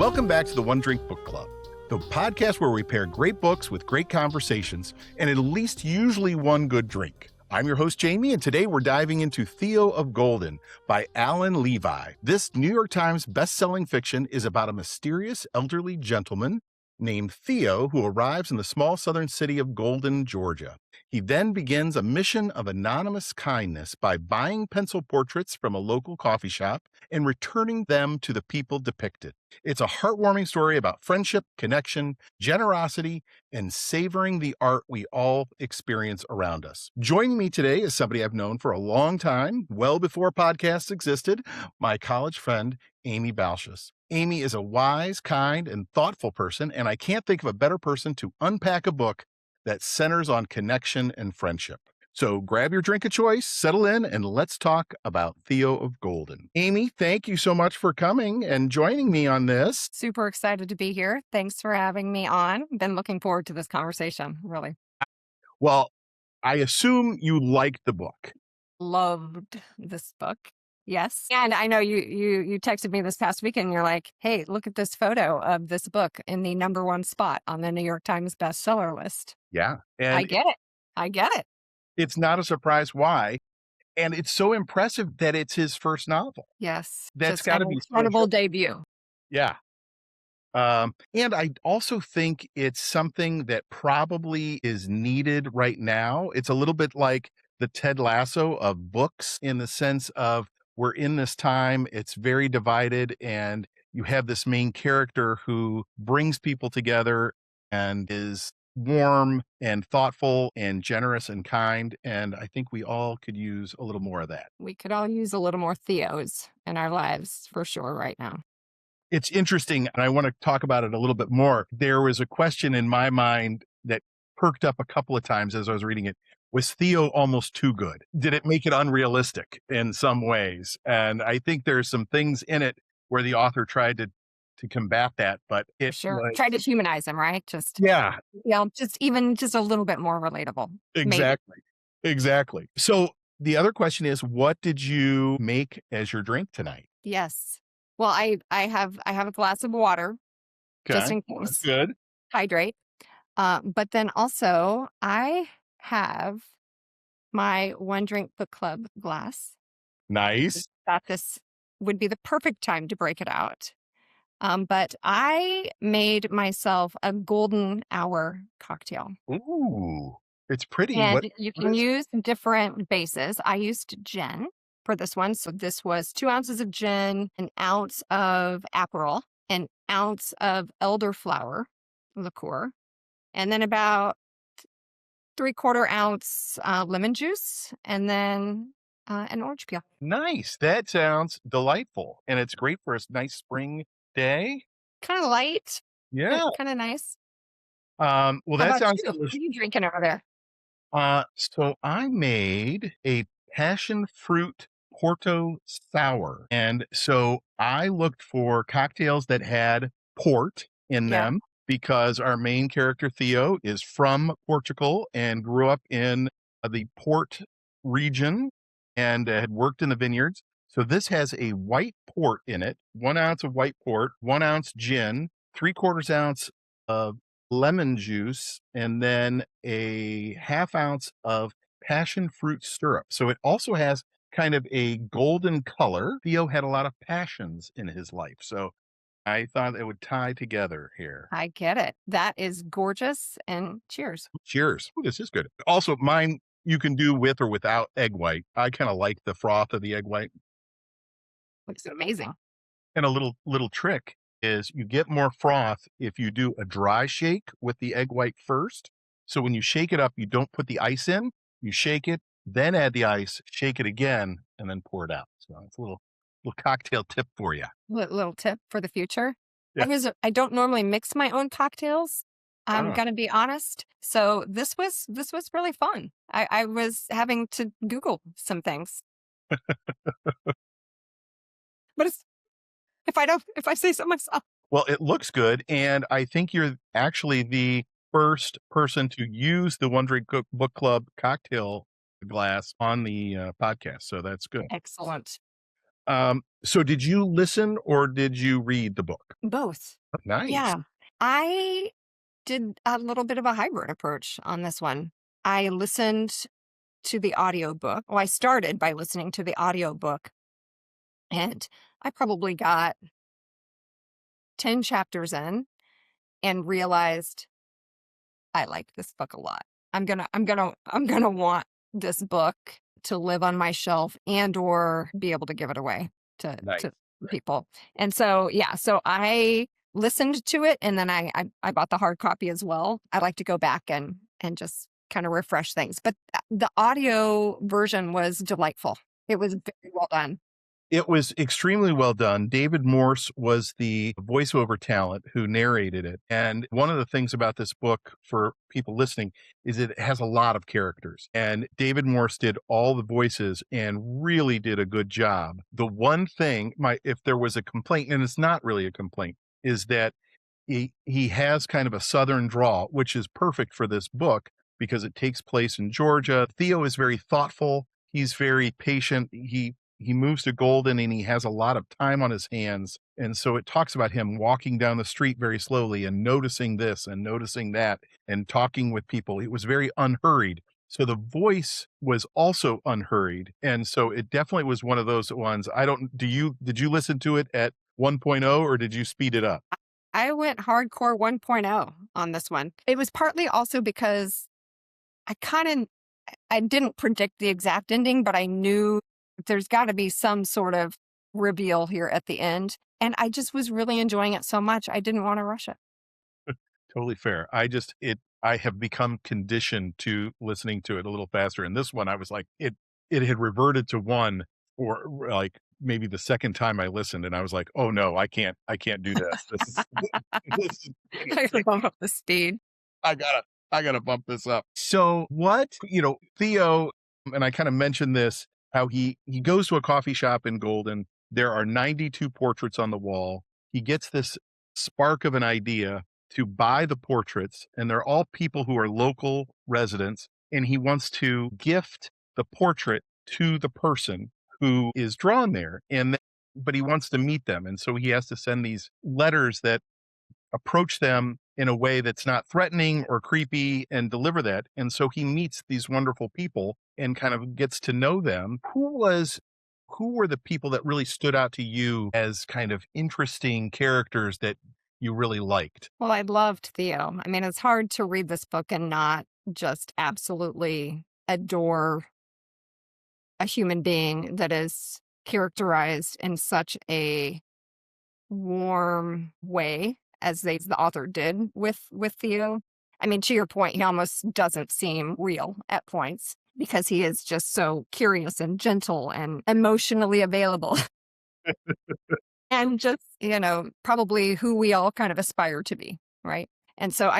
Welcome back to the One Drink Book Club, the podcast where we pair great books with great conversations and at least usually one good drink. I'm your host, Jamey, and today we're diving into Theo of Golden by Allen Levi. This New York Times best-selling fiction is about a mysterious elderly gentleman named Theo who arrives in the small southern city of Golden, Georgia. He then begins a mission of anonymous kindness by buying pencil portraits from a local coffee shop and returning them to the people depicted. It's a heartwarming story about friendship, connection, generosity, and savoring the art we all experience around us. Joining me today is somebody I've known for a long time, well before podcasts existed, my college friend, Amy Balcius. Amy is a wise, kind, and thoughtful person, and I can't think of a better person to unpack a book that centers on connection and friendship. So grab your drink of choice, settle in, and let's talk about Theo of Golden. Amy, thank you so much for coming and joining me on this. Super excited to be here. Thanks for having me on. Been looking forward to this conversation, really. Well, I assume you liked the book. Loved this book. Yes. And I know you texted me this past week and you're like, hey, look at this photo of this book in the #1 spot on the New York Times bestseller list. Yeah. I get it. It's not a surprise why. And it's so impressive that it's his first novel. Yes. That's Just got to an be incredible debut. Yeah. And I also think it's something that probably is needed right now. It's a little bit like the Ted Lasso of books in the sense of we're in this time, it's very divided, and you have this main character who brings people together and is warm and thoughtful and generous and kind. And I think we all could use a little more of that. We could all use a little more Theos in our lives for sure right now. It's interesting, and I want to talk about it a little bit more. There was a question in my mind that perked up a couple of times as I was reading it. Was Theo almost too good? Did it make it unrealistic in some ways? And I think there's some things in it where the author tried to combat that, but it Sure. Try to humanize him, right? Just yeah, just a little bit more relatable. exactly. Maybe. Exactly. So the other question is, what did you make as your drink tonight? Yes. Well, I have a glass of water just in That's case. good. Hydrate. But then also I have my One Drink Book Club glass. Nice. Thought this would be the perfect time to break it out. But I made myself a golden hour cocktail. Ooh, it's pretty. And you what can is- use different bases. I used gin for this one. So this was 2 ounces of gin, an ounce of Aperol, an ounce of elderflower liqueur, and then about 3/4 ounce lemon juice, and then an orange peel. Nice. That sounds delightful. And it's great for a nice spring day. Kind of light, Yeah. but kind of nice. Well, How that about sounds you? What delicious. are you drinking over there? So I made a Passion Fruit Porto Sour. And so I looked for cocktails that had port in Yeah. them because our main character, Theo, is from Portugal and grew up in the port region and had worked in the vineyards. So this has a white port in it, 1 ounce of white port, 1 ounce gin, 3/4 ounce of lemon juice, and then a 1/2 ounce of passion fruit syrup. So it also has kind of a golden color. Theo had a lot of passions in his life. So I thought it would tie together here. I get it. That is gorgeous. And cheers. Cheers. Ooh, this is good. Also, mine you can do with or without egg white. I kind of like the froth of the egg white. Looks amazing. And a little trick is you get more froth if you do a dry shake with the egg white first. So when you shake it up, you don't put the ice in, you shake it, then add the ice, shake it again, and then pour it out. So it's a little cocktail tip for you. Little tip for the future. Yeah. I don't normally mix my own cocktails. I'm Ah. gonna be honest. So this was really fun. I was having to Google some things. But if I say so myself. Well, it looks good, and I think you're actually the first person to use the One Drink Book Club cocktail glass on the podcast, so that's good. Excellent. So did you listen or did you read the book? Both. Nice. Yeah. I did a little bit of a hybrid approach on this one. I listened to the audiobook. Well, I started by listening to the audiobook, and I probably got 10 chapters in and realized I like this book a lot. I'm gonna want this book to live on my shelf and or be able to give it away Nice. to people. And so yeah, so I listened to it and then I bought the hard copy as well. I like to go back and just kind of refresh things. But the audio version was delightful. It was very well done. It was extremely well done. David Morse was the voiceover talent who narrated it. And one of the things about this book for people listening is it has a lot of characters. And David Morse did all the voices and really did a good job. The one thing, if there was a complaint, and it's not really a complaint, is that he has kind of a southern drawl, which is perfect for this book because it takes place in Georgia. Theo is very thoughtful. He's very patient. He moves to Golden and he has a lot of time on his hands. And so it talks about him walking down the street very slowly and noticing this and noticing that and talking with people. It was very unhurried. So the voice was also unhurried. And so it definitely was one of those ones. Did you listen to it at 1.0 or did you speed it up? I went hardcore 1.0 on this one. It was partly also because I didn't predict the exact ending, but I knew there's got to be some sort of reveal here at the end. And I just was really enjoying it so much. I didn't want to rush it. Totally fair. I have become conditioned to listening to it a little faster. And this one, I was like, it had reverted to one or like maybe the second time I listened, and I was like, oh no, I can't do this. This is, this I is love the speed. I gotta bump this up. So Theo, and I kind of mentioned this, how he goes to a coffee shop in Golden. There are 92 portraits on the wall. He gets this spark of an idea to buy the portraits, and they're all people who are local residents, and he wants to gift the portrait to the person who is drawn there. But he wants to meet them. And so he has to send these letters that approach them in a way that's not threatening or creepy and deliver that. And so he meets these wonderful people and kind of gets to know them. Who were the people that really stood out to you as kind of interesting characters that you really liked? Well, I loved Theo. I mean, it's hard to read this book and not just absolutely adore a human being that is characterized in such a warm way as the author did with Theo. I mean, to your point, he almost doesn't seem real at points because he is just so curious and gentle and emotionally available and just, probably who we all kind of aspire to be, right? And so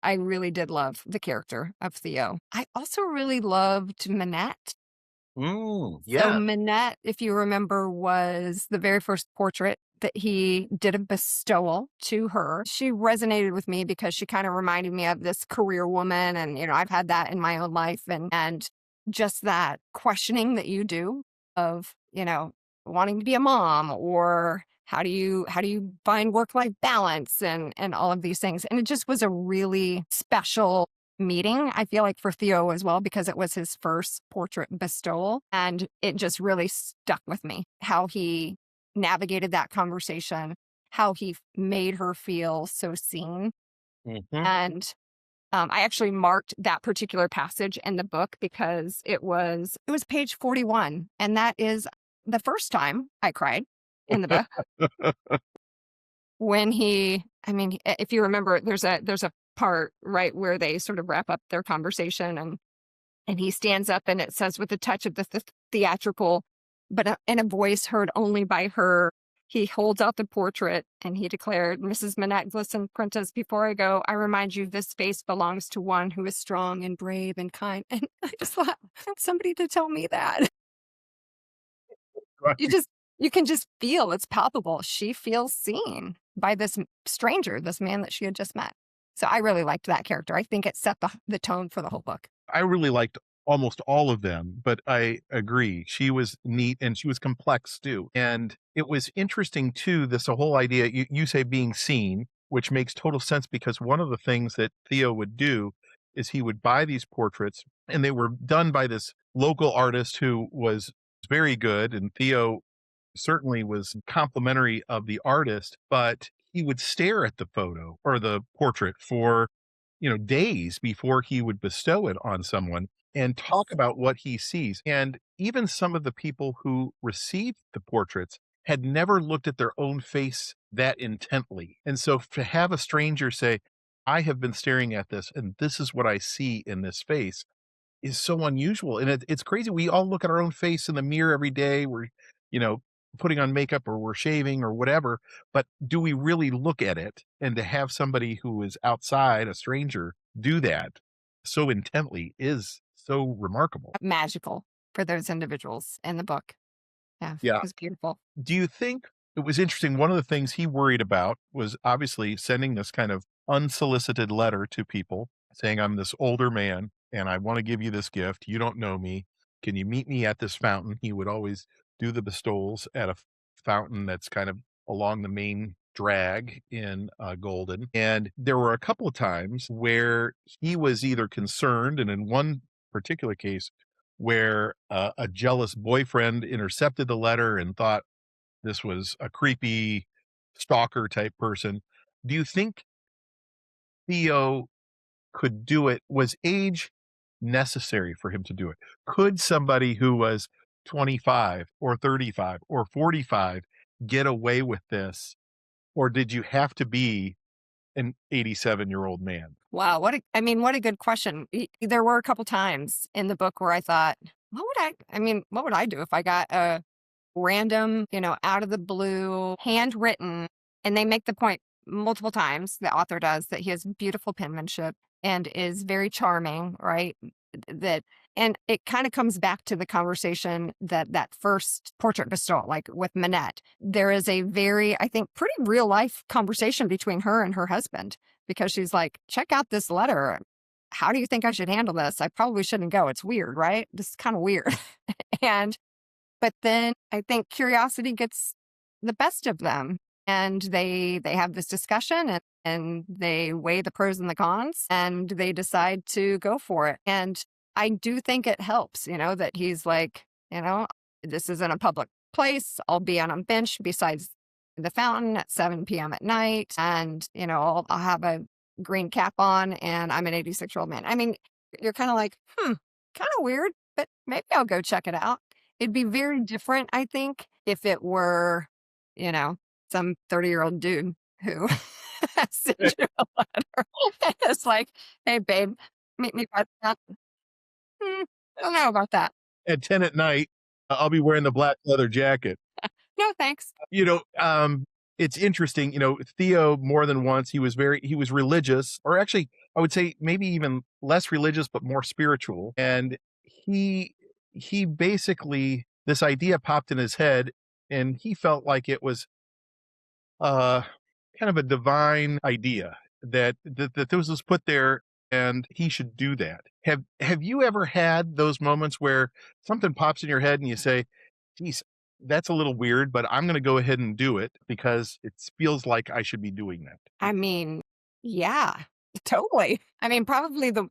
I really did love the character of Theo. I also really loved Minette. So Yeah. Minette, if you remember, was the very first portrait that he did a bestowal to her. She resonated with me because she kind of reminded me of this career woman. And, I've had that in my own life and just that questioning that you do of, wanting to be a mom or how do you find work-life balance and all of these things. And it just was a really special meeting, I feel like, for Theo as well, because it was his first portrait bestowal. And it just really stuck with me how he navigated that conversation, how he made her feel so seen. Mm-hmm. And I actually marked that particular passage in the book because it was page 41. And that is the first time I cried in the book. When if you remember, there's a part right where they sort of wrap up their conversation and he stands up and it says, with a touch of the theatrical, but in a voice heard only by her, he holds out the portrait and he declared, "Mrs. Minette Glisson Prentice, before I go, I remind you this space belongs to one who is strong and brave and kind." And I just thought, somebody to tell me that. You can just feel, it's palpable. She feels seen by this stranger, this man that she had just met. So I really liked that character. I think it set the tone for the whole book. I really liked almost all of them, but I agree. She was neat and she was complex too. And it was interesting too, this whole idea you say being seen, which makes total sense because one of the things that Theo would do is he would buy these portraits and they were done by this local artist who was very good. And Theo certainly was complimentary of the artist, but he would stare at the photo or the portrait for, days before he would bestow it on someone and talk about what he sees. And even some of the people who received the portraits had never looked at their own face that intently. And so to have a stranger say, I have been staring at this and this is what I see in this face is so unusual, and it's crazy. We all look at our own face in the mirror every day. We're, you know, putting on makeup or we're shaving or whatever, but do we really look at it? And to have somebody who is outside, a stranger, do that so intently is so remarkable. Magical for those individuals in the book. Yeah, it Yeah. was beautiful. Do you think it was interesting? One of the things he worried about was obviously sending this kind of unsolicited letter to people saying, I'm this older man and I want to give you this gift. You don't know me. Can you meet me at this fountain? He would always do the bestowals at a fountain that's kind of along the main drag in Golden. And there were a couple of times where he was either concerned, and in one particular case, where a jealous boyfriend intercepted the letter and thought, this was a creepy stalker type person. Do you think Theo could do it? Was age necessary for him to do it? Could somebody who was 25 or 35 or 45 get away with this? Or did you have to be an 87-year-old man? Wow, what a good question. There were a couple times in the book where I thought, what would I do if I got a random, out of the blue, handwritten, and they make the point multiple times, the author does, that he has beautiful penmanship and is very charming, right? That and it kind of comes back to the conversation that first portrait bestowal, like with Manette. There is a very, I think, pretty real life conversation between her and her husband because she's like, check out this letter. How do you think I should handle this? I probably shouldn't go. It's weird, right? This is kind of weird. and but then I think curiosity gets the best of them, and they have this discussion and they weigh the pros and the cons, and they decide to go for it. And I do think it helps, that he's like, this isn't a public place. I'll be on a bench besides the fountain at 7 p.m. at night, and I'll have a green cap on, and I'm an 86-year-old man. I mean, you're kind of like, kind of weird, but maybe I'll go check it out. It'd be very different, I think, if it were, some 30-year-old dude who sent you a letter. It's like, hey, babe, meet me by that. I don't know about that. At 10 at night, I'll be wearing the black leather jacket. No, thanks. It's interesting, Theo more than once, he was religious, or actually, I would say maybe even less religious, but more spiritual. And he basically, this idea popped in his head and he felt like it was uh kind of a divine idea that this was put there and he should do that. Have you ever had those moments where something pops in your head and you say, geez, that's a little weird, but I'm going to go ahead and do it because it feels like I should be doing that? I mean, yeah, totally. I mean, probably the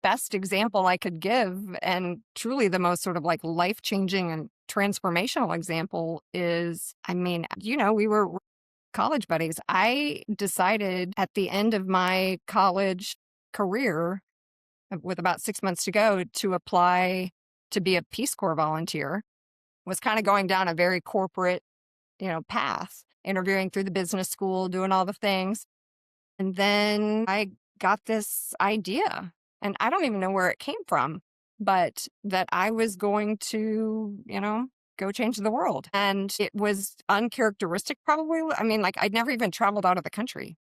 best example I could give, and truly the most sort of like life-changing and transformational example is, we were college buddies. I decided at the end of my college career, with about 6 months to go, to apply to be a Peace Corps volunteer. Was kind of going down a very corporate, path, interviewing through the business school, doing all the things. And then I got this idea, and I don't even know where it came from, but that I was going to, go change the world. And it was uncharacteristic, probably. I mean, like, I'd never even traveled out of the country.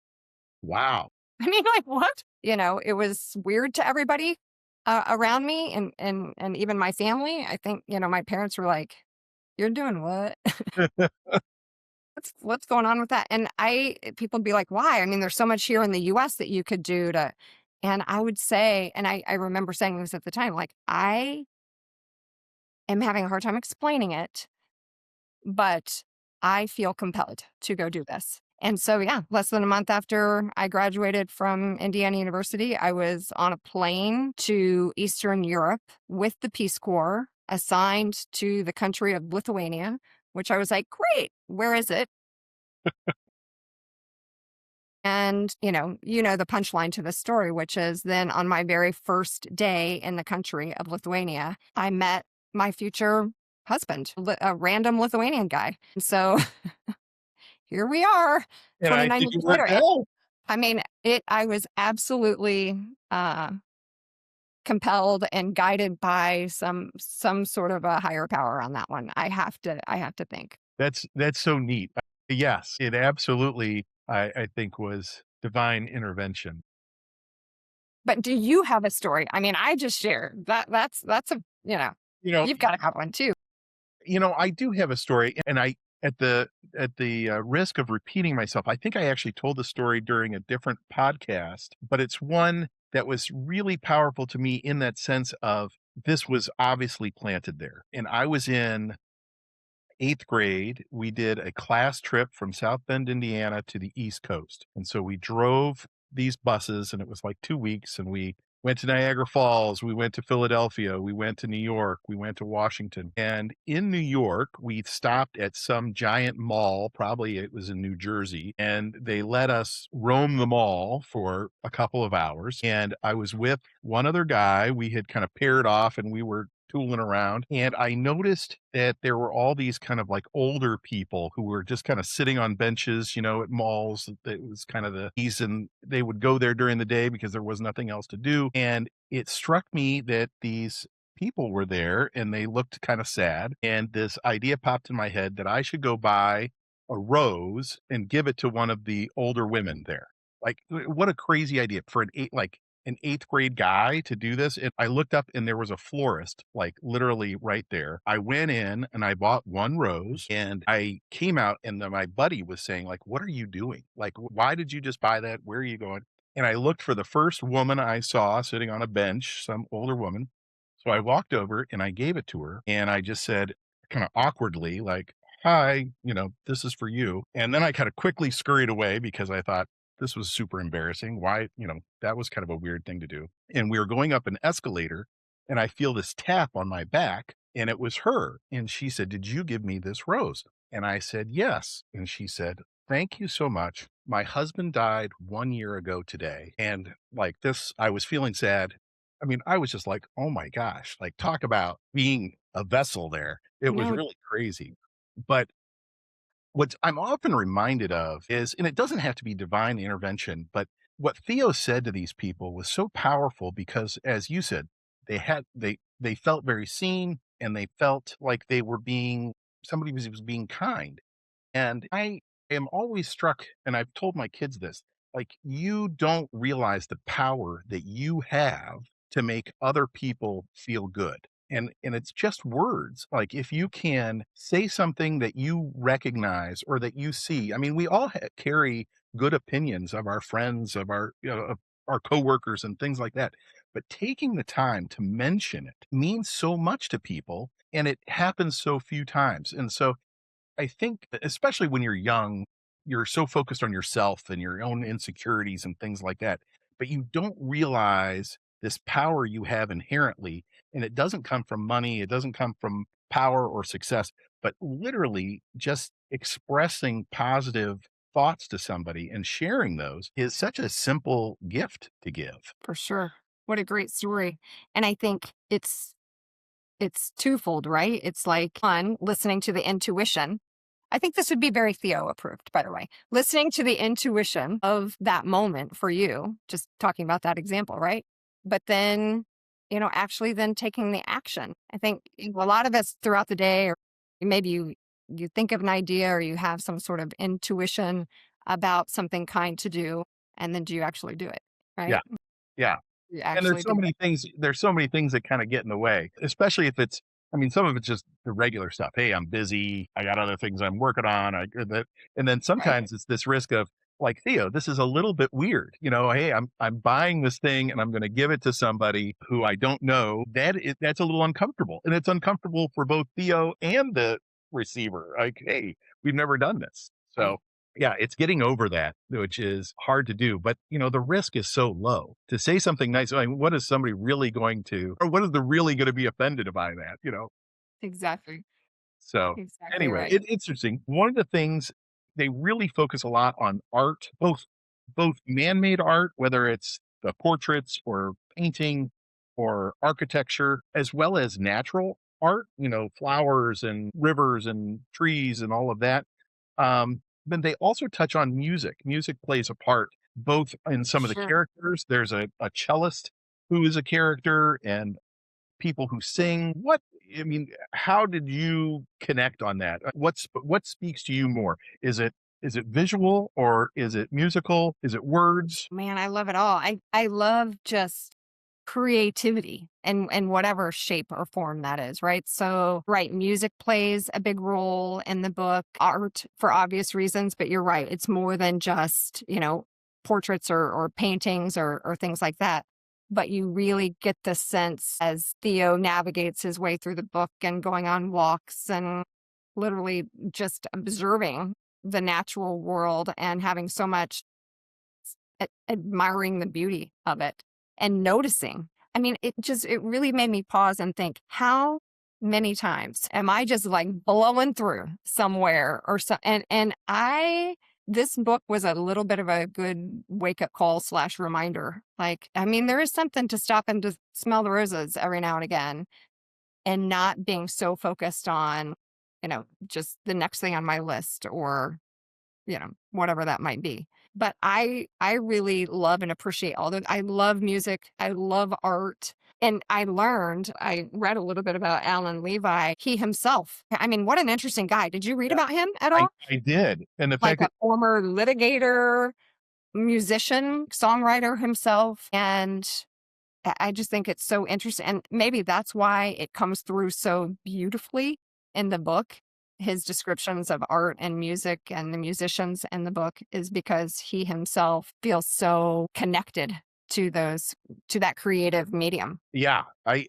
Wow. I mean, like, what? It was weird to everybody around me and even my family. I think, my parents were like, you're doing what? What's going on with that? And people be like, why? I mean, there's so much here in the US that you could do to And I would say, and I remember saying this at the time, like, I am having a hard time explaining it, but I feel compelled to go do this. And so, yeah, less than a month after I graduated from Indiana University, I was on a plane to Eastern Europe with the Peace Corps, assigned to the country of Lithuania, which I was like, great, where is it? And, the punchline to the story, which is then on my very first day in the country of Lithuania, I met my future husband, a random Lithuanian guy. And so here we are, And I 29 think years it later. worked out. I mean, I was absolutely uh, compelled and guided by some sort of a higher power on that one. I have to think. That's so neat. Yes, it absolutely, I think, was divine intervention. But do you have a story? I mean, I just shared that's a You know, you've got to have one too. I do have a story, and I at the risk of repeating myself, I think I actually told the story during a different podcast, but it's one that was really powerful to me in that sense of this was obviously planted there. And I was in 8th grade. We did a class trip from South Bend, Indiana to the East Coast. And so we drove these buses, and it was like 2 weeks, and we went to Niagara Falls, we went to Philadelphia, we went to New York, we went to Washington. And in New York, we stopped at some giant mall, probably it was in New Jersey, and they let us roam the mall for a couple of hours. And I was with one other guy. We had kind of paired off and we were tooling around. And I noticed that there were all these kind of like older people who were just kind of sitting on benches, at malls. It was kind of the season. They would go there during the day because there was nothing else to do. And it struck me that these people were there and they looked kind of sad. And this idea popped in my head that I should go buy a rose and give it to one of the older women there. Like, what a crazy idea for an 8th grade guy to do this. And I looked up and there was a florist, like literally right there. I went in and I bought one rose and I came out and then my buddy was saying, like, what are you doing? Like, why did you just buy that? Where are you going? And I looked for the first woman I saw sitting on a bench, some older woman. So I walked over and I gave it to her and I just said, kind of awkwardly, like, hi, this is for you. And then I kind of quickly scurried away because I thought, this was super embarrassing. Why, that was kind of a weird thing to do. And we were going up an escalator and I feel this tap on my back and it was her. And she said, did you give me this rose? And I said, yes. And she said, thank you so much. My husband died 1 year ago today. And like this, I was feeling sad. I mean, I was just like, oh my gosh, like talk about being a vessel there. It was No, really crazy. But what I'm often reminded of is, and it doesn't have to be divine intervention, but what Theo said to these people was so powerful because, as you said, they felt very seen and they felt like they were being somebody was being kind. And I am always struck, and I've told my kids this, like, you don't realize the power that you have to make other people feel good. And it's just words. Like if you can say something that you recognize or that you see. I mean, we all carry good opinions of our friends, of of our coworkers and things like that. But taking the time to mention it means so much to people and it happens so few times. And so I think, especially when you're young, you're so focused on yourself and your own insecurities and things like that, but you don't realize this power you have inherently. And it doesn't come from money, it doesn't come from power or success, but literally just expressing positive thoughts to somebody and sharing those is such a simple gift to give. for sure. What a great story. And I think it's twofold, right? It's like one, listening to the intuition. I think this would be very Theo approved, by the way. Listening to the intuition of that moment for you, just talking about that example, right? But then, actually then taking the action. I think a lot of us throughout the day, or maybe you think of an idea or you have some sort of intuition about something kind to do, and then do you actually do it, Yeah. right? Yeah. You And actually do it. there's so many things that kinda get in the way, especially if it's I mean, some of it's just the regular stuff. "Hey, I'm busy. I got other things I'm working on." I that and then Right. sometimes it's this risk of, like Theo, this is a little bit weird. Hey, I'm buying this thing and I'm going to give it to somebody who I don't know. That's a little uncomfortable, and it's uncomfortable for both Theo and the receiver. Like, hey, we've never done this, so. Right. Yeah, it's getting over that, which is hard to do. But, the risk is so low to say something nice. I mean, what is somebody really going to, or what is the really going to be offended by that? Exactly. So Exactly anyway, right. it's interesting. One of the things they really focus a lot on art, both man-made art, whether it's the portraits or painting or architecture, as well as natural art, flowers and rivers and trees and all of that. Then they also touch on music. Music plays a part both in some of the Sure. characters. There's a cellist who is a character, and people who sing. How did you connect on that? What speaks to you more? Is it visual, or is it musical? Is it words? Man, I love it all. I love just creativity and whatever shape or form that is, right? So, right, music plays a big role in the book, art for obvious reasons, but you're right. It's more than just, portraits or paintings or things like that. But you really get the sense as Theo navigates his way through the book and going on walks and literally just observing the natural world and having so much admiring the beauty of it and noticing. I mean, it really made me pause and think, how many times am I just like blowing through somewhere or so? This book was a little bit of a good wake up call / reminder. Like, I mean, there is something to stop and to smell the roses every now and again and not being so focused on, just the next thing on my list or whatever that might be. But I really love and appreciate all that. I love music. I love art. And I read a little bit about Allen Levi. He himself, I mean, what an interesting guy. Did you read Yeah, about him at I all? I did, and the Like fact a that former litigator, musician, songwriter himself. And I just think it's so interesting. And maybe that's why it comes through so beautifully in the book. His descriptions of art and music and the musicians in the book is because he himself feels so connected to that creative medium. yeah, I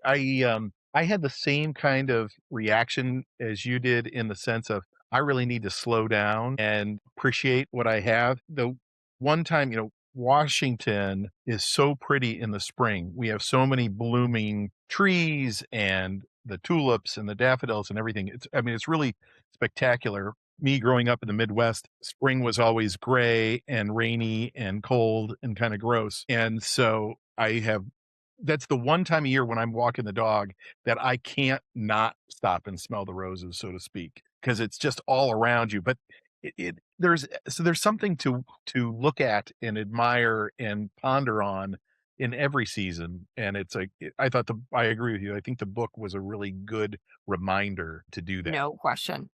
had the same kind of reaction as you did, in the sense of I really need to slow down and appreciate what I have. The one time, Washington is so pretty in the spring. We have so many blooming trees and the tulips and the daffodils and everything. It's really spectacular. Me growing up in the Midwest, spring was always gray and rainy and cold and kind of gross. And so that's the one time a year when I'm walking the dog that I can't not stop and smell the roses, so to speak, because it's just all around you. But there's something to look at and admire and ponder on in every season. And I agree with you. I think the book was a really good reminder to do that. No question.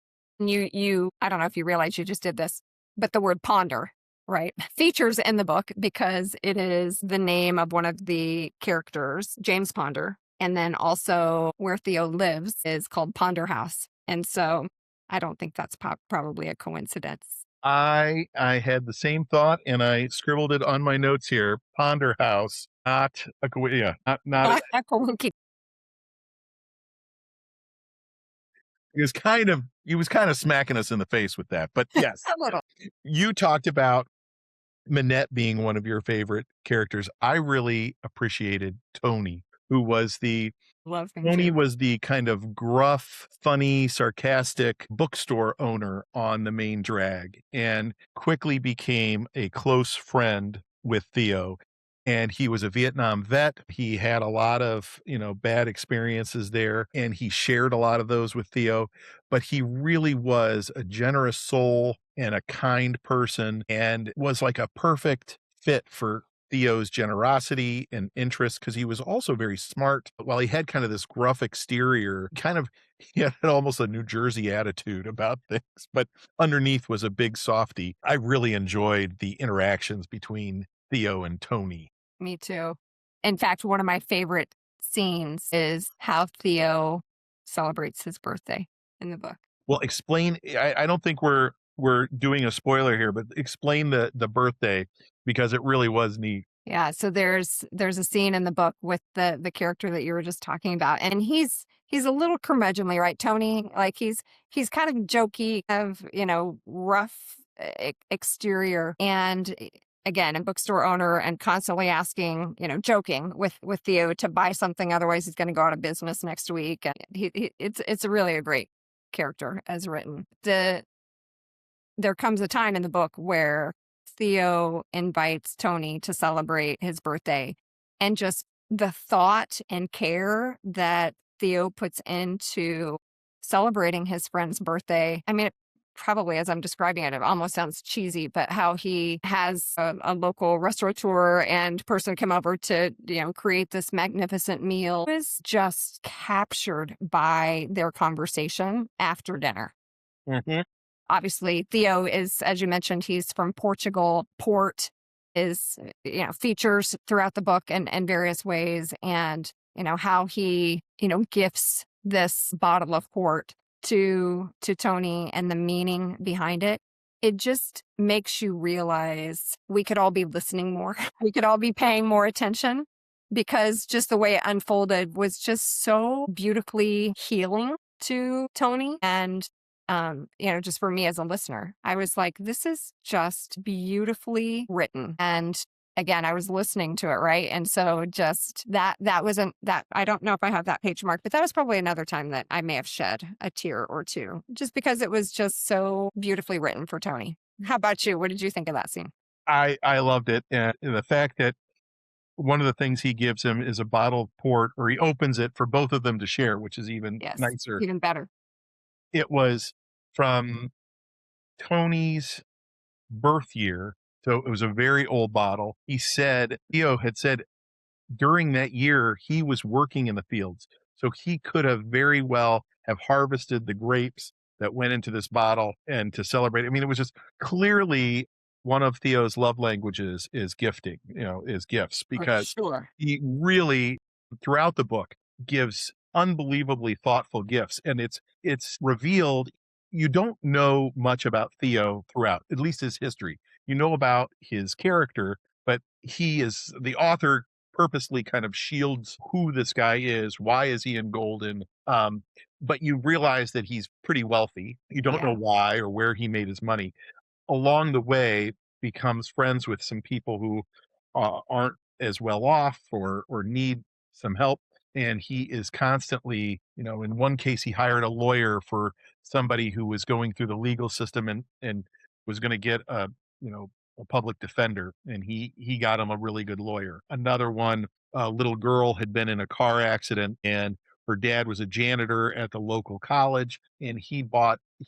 I don't know if you realize you just did this, but the word ponder, right, features in the book because it is the name of one of the characters, James Ponder. And then also where Theo lives is called Ponder House. And so I don't think that's probably a coincidence. I had the same thought, and I scribbled it on my notes here. Ponder House, not a yeah, not a, he was kind of smacking us in the face with that. But yes, A little. you talked about Minette being one of your favorite characters. I really appreciated Tony, who was the Love him Tony too. was the kind of gruff, funny, sarcastic bookstore owner on the main drag, and quickly became a close friend with Theo. And he was a Vietnam vet. He had a lot of, bad experiences there, and he shared a lot of those with Theo. But he really was a generous soul and a kind person, and was like a perfect fit for Theo's generosity and interest, because he was also very smart. While he had kind of this gruff exterior, he had almost a New Jersey attitude about things, but underneath was a big softy. I really enjoyed the interactions between Theo and Tony. Me too. In fact, one of my favorite scenes is how Theo celebrates his birthday in the book. Well, explain. I don't think we're we're doing a spoiler here, but explain the birthday because it really was neat. Yeah, so there's a scene in the book with the character that you were just talking about, and he's a little curmudgeonly, right, Tony? Like he's kind of jokey, of rough exterior, and again, a bookstore owner, and constantly asking, joking with Theo to buy something, otherwise he's going to go out of business next week. And it's really a great character as written. There comes a time in the book where Theo invites Tony to celebrate his birthday, and just the thought and care that Theo puts into celebrating his friend's birthday. I mean, probably as I'm describing it, it almost sounds cheesy, but how he has a local restaurateur and person come over to, create this magnificent meal is just captured by their conversation after dinner. Hmm. Obviously, Theo is, as you mentioned, he's from Portugal. Port is, features throughout the book in various ways, and, how he, gifts this bottle of port to Tony and the meaning behind it. It just makes you realize we could all be listening more. We could all be paying more attention, because just the way it unfolded was just so beautifully healing to Tony. And just for me as a listener, I was like, this is just beautifully written. And again, I was listening to it, right? And so just that wasn't that, I don't know if I have that page mark, but that was probably another time that I may have shed a tear or two, just because it was just so beautifully written for Tony. How about you? What did you think of that scene? I loved it, and the fact that one of the things he gives him is a bottle of port, or he opens it for both of them to share, which is even Yes, nicer. even better. It was from Tony's birth year, so it was a very old bottle. Theo had said during that year he was working in the fields, so he could have very well have harvested the grapes that went into this bottle and to celebrate. I mean, it was just clearly one of Theo's love languages is gifting, is gifts, For because sure. he really throughout the book gives unbelievably thoughtful gifts, and it's revealed you don't know much about Theo throughout, at least his history. You know about his character, but the author purposely kind of shields who this guy is. Why is he in Golden? But you realize that he's pretty wealthy. You don't know Yeah. why or where he made his money. Along the way, becomes friends with some people who aren't as well off or need some help. And he is constantly, in one case, he hired a lawyer for somebody who was going through the legal system and was going to get a public defender, and he got him a really good lawyer. Another one, a little girl had been in a car accident, and her dad was a janitor at the local college, and he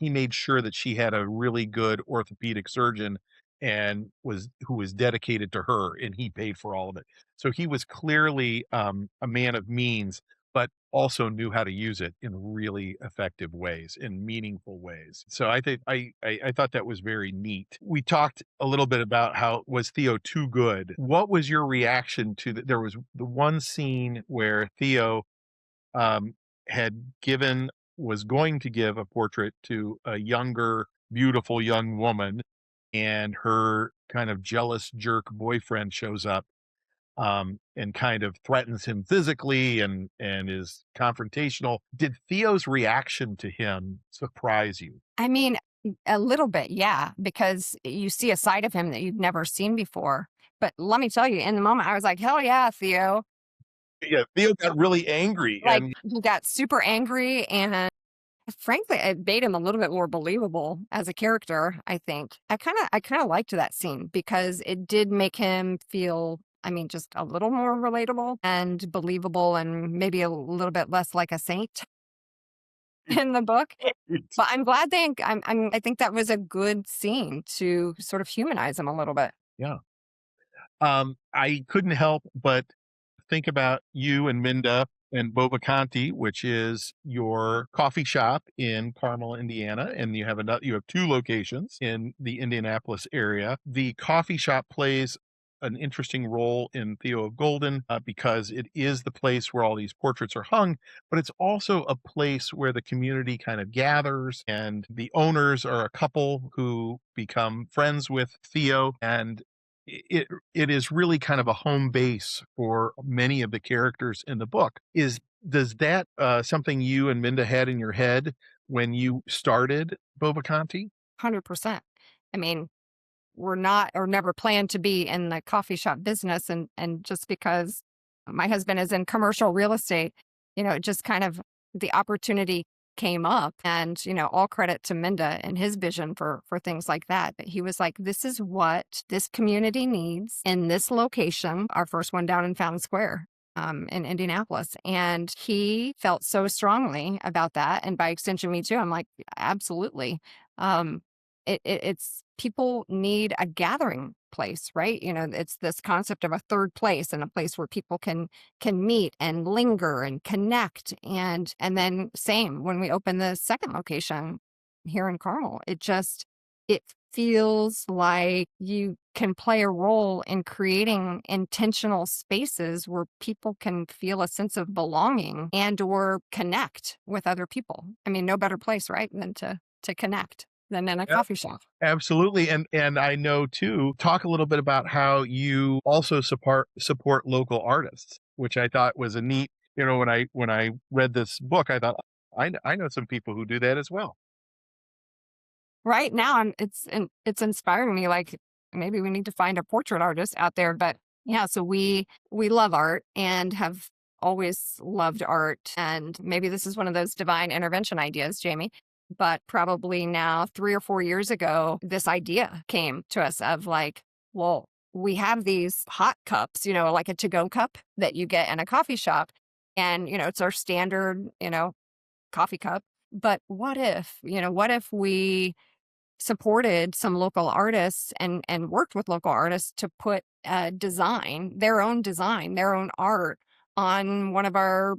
made sure that she had a really good orthopedic surgeon and who was dedicated to her, and he paid for all of it. So he was clearly a man of means, but also knew how to use it in really effective ways, in meaningful ways. So I think I thought that was very neat. We talked a little bit about how was Theo too good. What was your reaction to that? There was the one scene where Theo um, had given was going to give a portrait to a younger, beautiful young woman, and her kind of jealous jerk boyfriend shows up and kind of threatens him physically and is confrontational. Did Theo's reaction to him surprise you? I mean, a little bit, yeah, because you see a side of him that you've never seen before. But let me tell you, in the moment, I was like, hell yeah, Theo. Yeah, Theo got really angry, Like, and he got super angry, and frankly, it made him a little bit more believable as a character, I think. I kind of liked that scene because it did make him feel, I mean, just a little more relatable and believable, and maybe a little bit less like a saint in the book. But I'm glad I think that was a good scene to sort of humanize him a little bit. yeah. I couldn't help but think about you and Minda and Bobacanti, which is your coffee shop in Carmel, Indiana, and you have two locations in the Indianapolis area. The coffee shop plays an interesting role in Theo of Golden because it is the place where all these portraits are hung, but it's also a place where the community kind of gathers, and the owners are a couple who become friends with Theo, and it is really kind of a home base for many of the characters in the book. Is does that something you and Minda had in your head when you started Bobacanti? 100%. I mean, we're not or never planned to be in the coffee shop business. And just because my husband is in commercial real estate, it just kind of the opportunity came up, and, all credit to Minda and his vision for things like that. But he was like, this is what this community needs in this location, our first one down in Fountain Square. In Indianapolis. And he felt so strongly about that. And by extension, me too. I'm like, absolutely. Um, it's people need a gathering place, right? It's this concept of a third place, and a place where people can meet and linger and connect. And then same when we open the second location here in Carmel, it feels like you can play a role in creating intentional spaces where people can feel a sense of belonging and or connect with other people. I mean, no better place, right, than to connect than in a Yep. coffee shop. Absolutely. And I know too, talk a little bit about how you also support local artists, which I thought was a neat, when I read this book, I thought I know some people who do that as well. Right now, it's inspiring me. Like maybe we need to find a portrait artist out there. But yeah, so we love art and have always loved art. And maybe this is one of those divine intervention ideas, Jamie. But probably now 3 or 4 years ago, this idea came to us of like, well, we have these hot cups, like a to-go cup that you get in a coffee shop. And, it's our standard, coffee cup. But what if we supported some local artists and worked with local artists to put their own art on one of our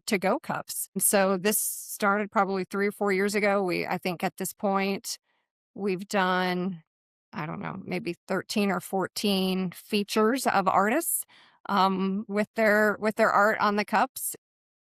to-go cups. And so this started probably 3 or 4 years ago. I think at this point we've done, I don't know, maybe 13 or 14 features of artists with their art on the cups.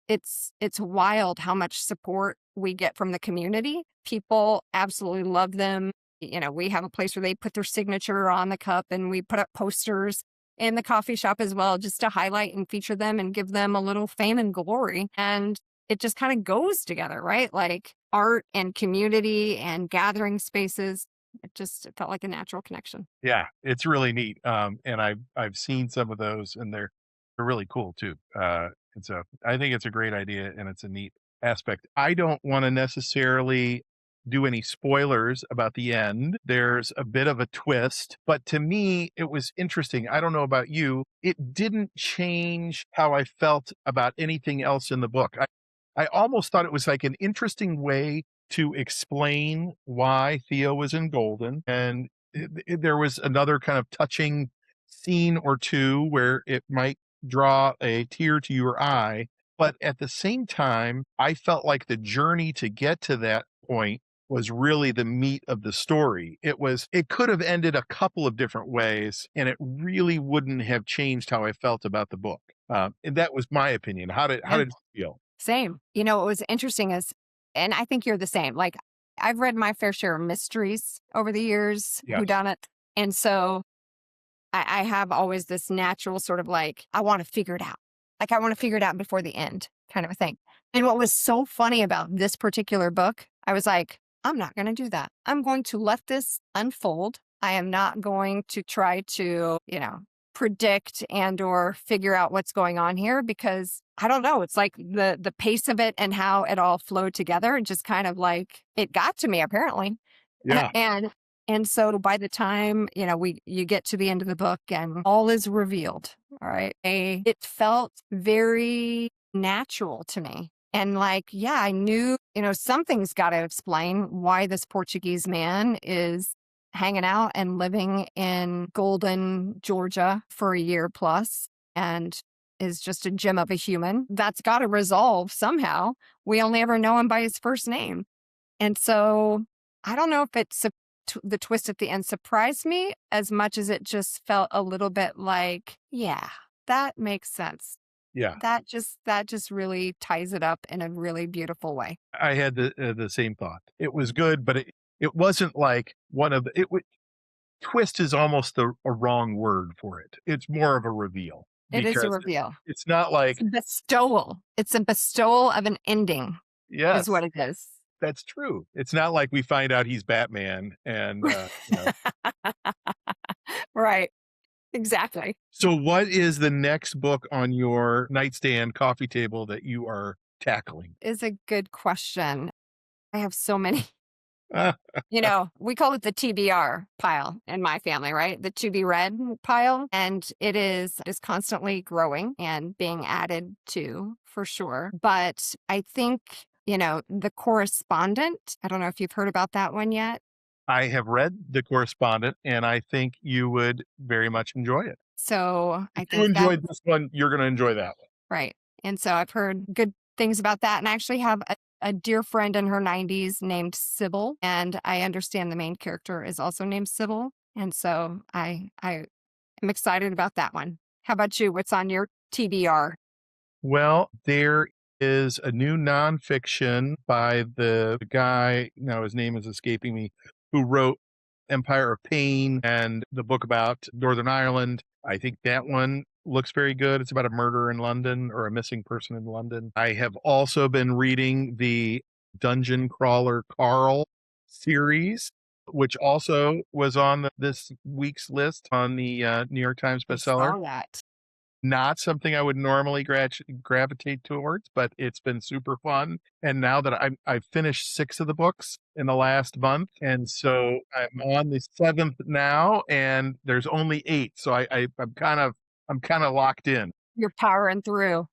It's wild how much support we get from the community. People absolutely love them. We have a place where they put their signature on the cup, and we put up posters in the coffee shop as well, just to highlight and feature them and give them a little fame and glory. And it just kind of goes together, right? Like art and community and gathering spaces. It felt like a natural connection. Yeah, it's really neat. And I've seen some of those, and they're really cool too. And so I think it's a great idea, and it's a neat aspect. I don't want to necessarily do any spoilers about the end. There's a bit of a twist, but to me, it was interesting. I don't know about you. It didn't change how I felt about anything else in the book. I almost thought it was like an interesting way to explain why Theo was in Golden. And there was another kind of touching scene or two where it might draw a tear to your eye. But at the same time, I felt like the journey to get to that point was really the meat of the story. It could have ended a couple of different ways, and it really wouldn't have changed how I felt about the book. And that was my opinion. How did you feel? Same. What was interesting is, and I think you're the same. Like I've read my fair share of mysteries over the years, Yeah. whodunit. And so I have always this natural sort of like, I want to figure it out. Like I want to figure it out before the end kind of a thing. And what was so funny about this particular book, I was like, I'm not going to do that. I'm going to let this unfold. I am not going to try to, predict and or figure out what's going on here, because I don't know. It's like the pace of it and how it all flowed together. It just kind of like it got to me apparently. Yeah. And so by the time, you get to the end of the book and all is revealed, all right, it felt very natural to me. And like, yeah, I knew, something's got to explain why this Portuguese man is hanging out and living in Golden, Georgia for a year plus and is just a gem of a human. That's got to resolve somehow. We only ever know him by his first name. And so I don't know if it's the twist at the end surprised me as much as it just felt a little bit like, yeah, that makes sense. Yeah. That just really ties it up in a really beautiful way. I had the same thought. It was good, but it wasn't like twist is almost a wrong word for it. It's more of a reveal. It is a Because reveal. it's not like It's a bestowal. It's a bestowal of an ending, yes, is what it is. that's true. It's not like we find out he's Batman and Right. Exactly. So what is the next book on your nightstand coffee table that you are tackling? Is a good question. I have so many. Ah, We call it the TBR pile in my family, right? The to be read pile. And it is constantly growing and being added to for sure. But I think, The Correspondent, I don't know if you've heard about that one yet. I have read The Correspondent, and I think you would very much enjoy it. So I If you think enjoyed this one, you're going to enjoy that one. right. And so I've heard good things about that. And I actually have a dear friend in her 90s named Sybil. And I understand the main character is also named Sybil. And so I am excited about that one. How about you? What's on your TBR? Well, there is a new nonfiction by the guy, now his name is escaping me, who wrote Empire of Pain and the book about Northern Ireland. I think that one looks very good. It's about a murder in London or a missing person in London. I have also been reading the Dungeon Crawler Carl series, which also was on this week's list on the New York Times bestseller. I saw that. Not something I would normally gravitate towards, but it's been super fun. And now that I've finished 6 of the books in the last month, and so I'm on the 7th now, and there's only 8, so I'm kind of locked in. You're powering through.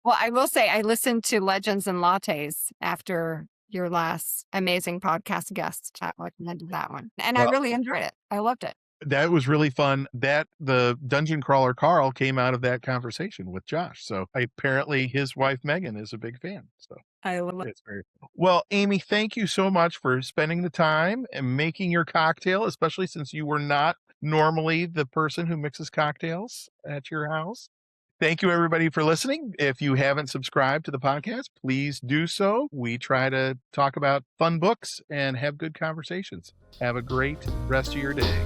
Well, I will say I listened to Legends and Lattes after your last amazing podcast guest. I recommended that one. And I really enjoyed it. I loved it. That was really fun. The Dungeon Crawler Carl came out of that conversation with Josh. So apparently his wife Megan is a big fan. So I love it. it's very cool. Well, Amy, thank you so much for spending the time and making your cocktail, especially since you were not normally the person who mixes cocktails at your house. Thank you, everybody, for listening. If you haven't subscribed to the podcast, please do so. We try to talk about fun books and have good conversations. Have a great rest of your day.